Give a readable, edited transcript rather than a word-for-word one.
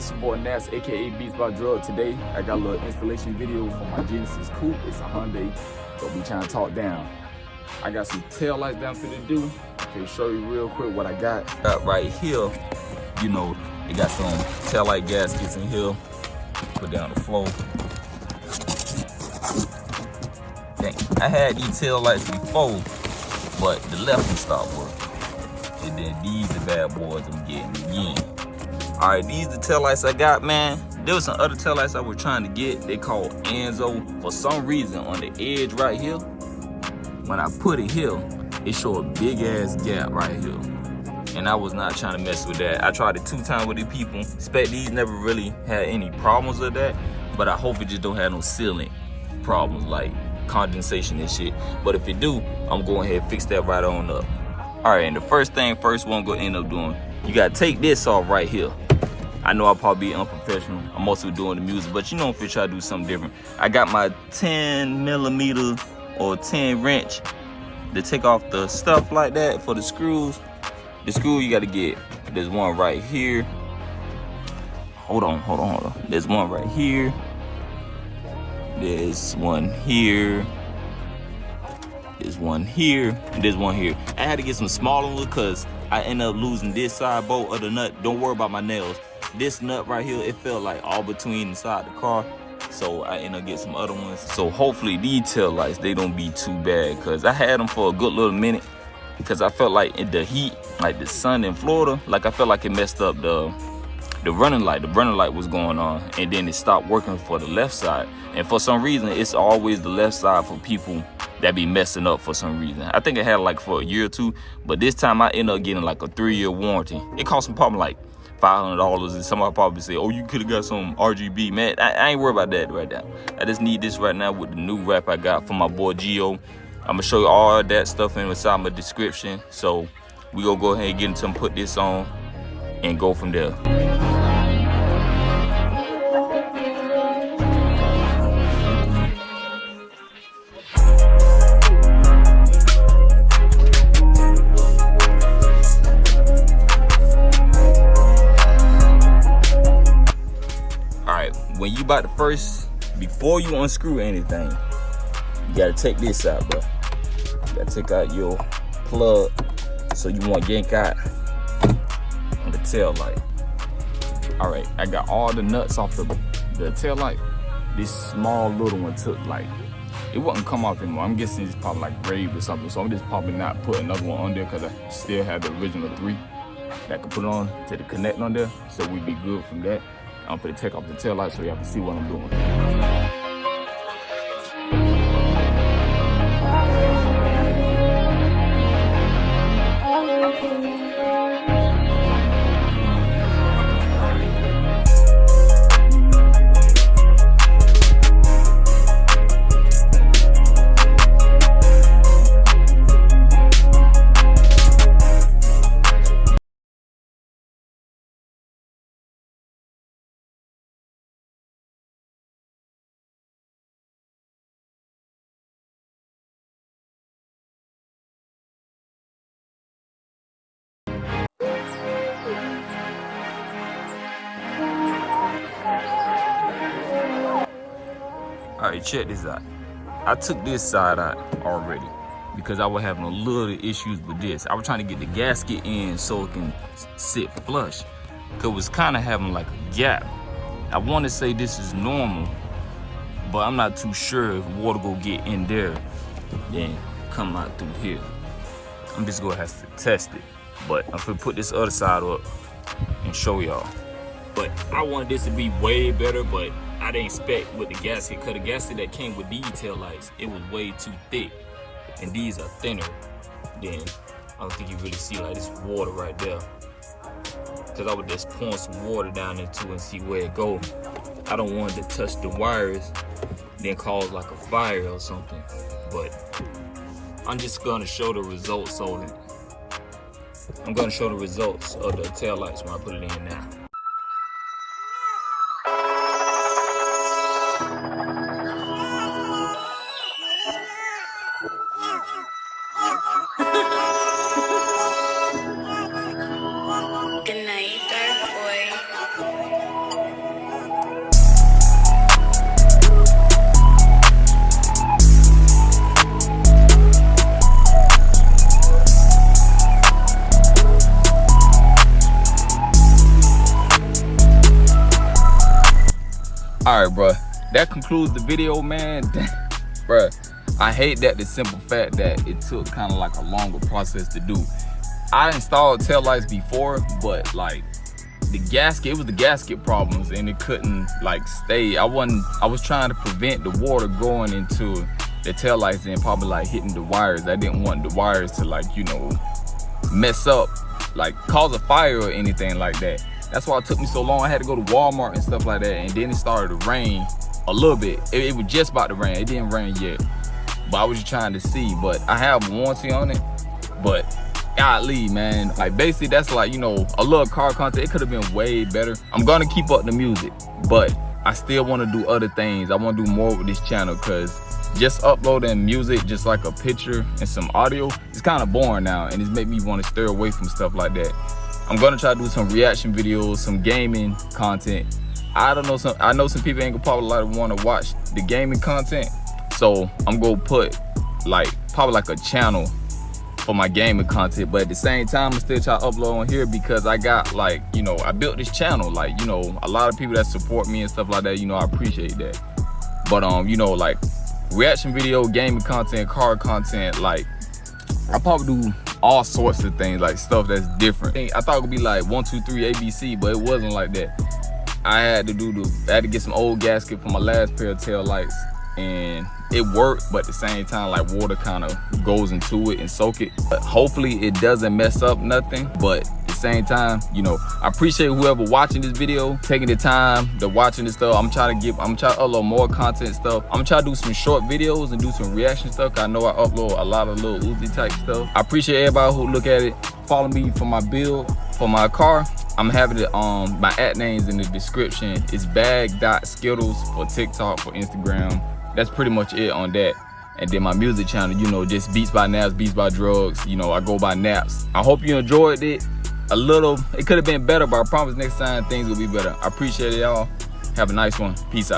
It's your boy NAPZ, aka BEATZBYDRUGZ. Today, I got a little installation video for my Genesis Coupe. It's a Hyundai, so we trying to talk down. I got some tail lights down for to do. Okay, show you real quick what I got. Right here, you know, it got some tail light gaskets in here. Put down the floor. Dang, I had these tail lights before, but the left one stopped working. And then these the bad boys I'm getting again. All right, these the tail lights I got, man. There was some other tail lights I was trying to get. They called Enzo. For some reason, on the edge right here, when I put it here, it showed a big ass gap right here. And I was not trying to mess with that. I tried it 2 times with these people. Spec D's never really had any problems with that, but I hope it just don't have no sealant problems like condensation and shit. But if it do, I'm going ahead and fix that right on up. All right, and the first thing first, what I'm gonna end up doing, you gotta take this off right here. I know I'll probably be unprofessional. I'm also doing the music, but you know, if you try to do something different. I got my 10mm or 10 wrench to take off the stuff like that for the screws. The screw you gotta get, there's one right here. Hold on. There's one right here. There's one here. There's one here, and there's one here. I had to get some smaller ones because I ended up losing this side bolt of the nut. Don't worry about my nails. This nut right here, it felt like all between inside the car. So I ended up getting some other ones. So hopefully these tail lights, they don't be too bad, because I had them for a good little minute because I felt like in the heat, like the sun in Florida, like I felt like it messed up the running light. The running light was going on, and then it stopped working for the left side. And for some reason, it's always the left side for people that be messing up for some reason. I think I had like for a year or 2, but this time I ended up getting like a 3-year warranty. It cost me probably like $500, and somebody probably say, oh, you could have got some RGB. Man, I ain't worried about that right now. I just need this right now with the new wrap I got from my boy Gio. I'm gonna show you all that stuff inside my description. So we gonna go ahead and get into them, put this on, and go from there. When you about to before you unscrew anything, you gotta take this out, bro. You gotta take out your plug, so you won't yank out on the tail light. All right, I got all the nuts off the tail light. This small little one took like, it wouldn't come off anymore. I'm guessing it's probably like graved or something, so I'm just probably not put another one on there because I still have the original 3 that I could put on to the connect on there, so we'd be good from that. I'm gonna take off the tail light so y'all can see what I'm doing. All right, check this out. I took this side out already because I was having a little issues with this. I was trying to get the gasket in so it can sit flush, because it was kind of having like a gap. I want to say this is normal, but I'm not too sure if water go get in there, then come out through here. I'm just gonna have to test it. But I'm gonna put this other side up and show y'all. But I wanted this to be way better, but I didn't expect with the gasket, because the gasket that came with these tail lights, it was way too thick, and these are thinner. Then I don't think you really see like this water right there, because I would just pour some water down into it and see where it goes. I don't want it to touch the wires, then cause like a fire or something. But I'm just gonna show the results of it. I'm gonna show the results of the tail lights when I put it in now. Good night, dark boy. All right, bro, that concludes the video, man. Bro, I hate that the simple fact that it took kind of like a longer process to do. I installed taillights before, but like the gasket, it was the gasket problems and it couldn't like stay. I was trying to prevent the water going into the taillights and probably like hitting the wires. I didn't want the wires to like, you know, mess up, like cause a fire or anything like that. That's why it took me so long. I had to go to Walmart and stuff like that, and then it started to rain a little bit. It was just about to rain. It didn't rain yet, but I was just trying to see. But I have warranty on it. But golly, man, like basically that's like, you know, a little car content. It could have been way better. I'm gonna keep up the music, but I still want to do other things. I want to do more with this channel, because just uploading music, just like a picture and some audio, it's kind of boring now, and it's made me want to stay away from stuff like that. I'm gonna try to do some reaction videos, some gaming content. I know some people ain't gonna probably want to watch the gaming content, so I'm gonna put like probably like a channel for my gaming content, but at the same time I'm still trying to upload on here because I got like, you know, I built this channel, like, you know, a lot of people that support me and stuff like that, you know, I appreciate that. But you know, like reaction video, gaming content, car content, like I probably do all sorts of things, like stuff that's different. I thought it would be like 1, 2, 3 ABC, but it wasn't like that. I had to get some old gasket for my last pair of tail lights, and it worked, but at the same time, like water kind of goes into it and soak it. But hopefully it doesn't mess up nothing. But at the same time, you know, I appreciate whoever watching this video, taking the time to watching this stuff. I'm trying to upload more content stuff. I'm trying to do some short videos and do some reaction stuff. I know I upload a lot of little Uzi type stuff. I appreciate everybody who look at it. Follow me for my build for my car. I'm having it my @ names in the description. It's bag.skittles for TikTok, for Instagram. That's pretty much it on that. And then my music channel, you know, just Beats by NAPZ, BEATZBYDRUGZ. You know, I go by NAPZ. I hope you enjoyed it a little. It could have been better, but I promise next time things will be better. I appreciate it, y'all. Have a nice one. Peace out.